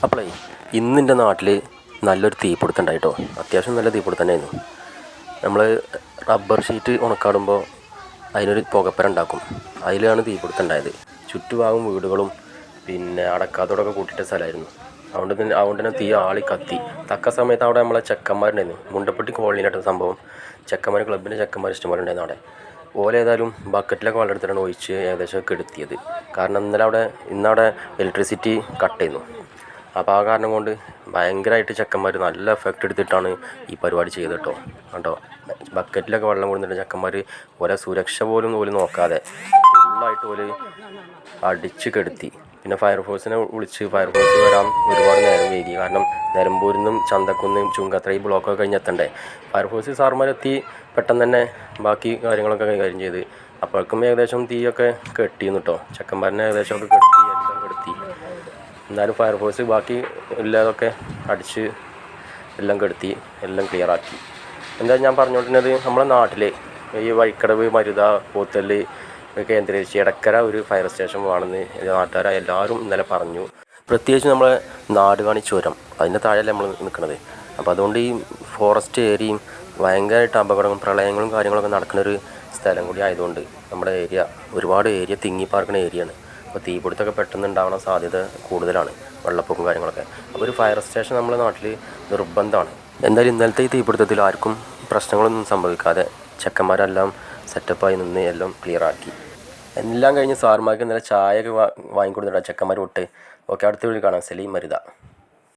അപ്പോളേ ഇന്നെൻ്റെ നാട്ടിൽ നല്ലൊരു തീപിടുത്തം ഉണ്ടായിട്ടോ. അത്യാവശ്യം നല്ല തീപിടുത്തം തന്നെയായിരുന്നു. നമ്മൾ റബ്ബർ ഷീറ്റ് ഉണക്കാടുമ്പോൾ അതിനൊരു പുകപ്പര ഉണ്ടാക്കും. അതിലാണ് തീപിടുത്തം ഉണ്ടായത്. ചുറ്റുഭാഗം വീടുകളും പിന്നെ അടക്കാത്തോടൊക്കെ കൂട്ടിയിട്ട സ്ഥലമായിരുന്നു. അതുകൊണ്ട് തന്നെ തീ ആളി കത്തി. തക്ക സമയത്ത് അവിടെ നമ്മളെ ചെക്കന്മാരുണ്ടായിരുന്നു. മുണ്ടപ്പെട്ടി കോളനിയിലായിട്ട് സംഭവം. ചെക്കന്മാർ ക്ലബിൻ്റെ ചെക്കന്മാർ ഇഷ്ടംപോലെ അവിടെ. ഏതായാലും ബക്കറ്റിലൊക്കെ വെള്ളം എടുത്തിട്ടാണ് ഒഴിച്ച് ഏകദേശം കെടുത്തിയത്. കാരണം ഇന്നവിടെ ഇലക്ട്രിസിറ്റി കട്ട് ചെയ്യുന്നു. അപ്പോൾ ആ കാരണം കൊണ്ട് ഭയങ്കരമായിട്ട് ചെക്കന്മാർ നല്ല എഫക്റ്റ് എടുത്തിട്ടാണ് ഈ പരിപാടി ചെയ്തത് കേട്ടോ. ബക്കറ്റിലൊക്കെ വെള്ളം കൊടുത്തിട്ട് ചെക്കന്മാർ ഓരോ സുരക്ഷ പോലും നോക്കാതെ ഫുള്ളായിട്ട് അടിച്ച് കെടുത്തി. പിന്നെ ഫയർഫോഴ്സിനെ വിളിച്ച് ഫയർഫോഴ്സ് വരാൻ ഒരുപാട് നേരം വൈകി. കാരണം നിലമ്പൂരിൽ നിന്നും ചന്തക്കുന്നും ചുങ്കത്ര ഈ ബ്ലോക്കൊക്കെ കഴിഞ്ഞെത്തണ്ടേ. ഫയർഫോഴ്സ് സാർമാരെത്തി പെട്ടെന്ന് തന്നെ ബാക്കി കാര്യങ്ങളൊക്കെ കൈകാര്യം ചെയ്ത്. അപ്പോഴേക്കും ഏകദേശം തീയൊക്കെ കെട്ടിയിരുന്നു കേട്ടോ. ചെക്കന്മാരനെ ഏകദേശമൊക്കെ എല്ലാം കെടുത്തി. എന്നാലും ഫയർഫോഴ്സ് ബാക്കി എല്ലാതൊക്കെ അടിച്ച് എല്ലാം കെടുത്തി, എല്ലാം ക്ലിയറാക്കി. എന്തായാലും ഞാൻ പറഞ്ഞുകൊണ്ടിരുന്നത്, നമ്മുടെ നാട്ടിൽ ഈ വഴിക്കടവ്, മരുത, പോത്തല് കേന്ദ്രീകരിച്ച് എടക്കര ഒരു ഫയർ സ്റ്റേഷൻ വേണമെന്ന് നാട്ടുകാരായ എല്ലാവരും ഇന്നലെ പറഞ്ഞു. പ്രത്യേകിച്ച് നമ്മളെ നാടുകാണി ചുരം, അതിൻ്റെ താഴെയല്ലേ നമ്മൾ നിൽക്കുന്നത്. അപ്പോൾ അതുകൊണ്ട് ഈ ഫോറസ്റ്റ് ഏരിയയും ഭയങ്കരമായിട്ട് അപകടങ്ങളും പ്രളയങ്ങളും കാര്യങ്ങളൊക്കെ നടക്കുന്നൊരു സ്ഥലം കൂടി ആയതുകൊണ്ട് നമ്മുടെ ഒരുപാട് ഏരിയ തിങ്ങിപ്പാർക്കുന്ന ഏരിയയാണ്. അപ്പോൾ തീപിടുത്തമൊക്കെ പെട്ടെന്ന് ഉണ്ടാവാൻ സാധ്യത കൂടുതലാണ്, വെള്ളപ്പൊക്കം കാര്യങ്ങളൊക്കെ. അപ്പോൾ ഒരു ഫയർ സ്റ്റേഷൻ നമ്മുടെ നാട്ടിൽ നിർബന്ധമാണ്. എന്തായാലും ഇന്നലത്തെ ഈ തീപിടുത്തത്തിൽ ആർക്കും പ്രശ്നങ്ങളൊന്നും സംഭവിക്കാതെ ചെക്കന്മാരെല്ലാം സെറ്റപ്പായി നിന്ന് എല്ലാം ക്ലിയറാക്കി. എല്ലാം കഴിഞ്ഞ് സാറുമാർക്ക് ഇന്നലെ ചായയൊക്കെ വാങ്ങിക്കൊടുത്തിട്ടാണ് ചെക്കന്മാർ വിട്ട്. ഓക്കെ, അടുത്ത വീട്ടിൽ കാണാം. സലീം മരുത.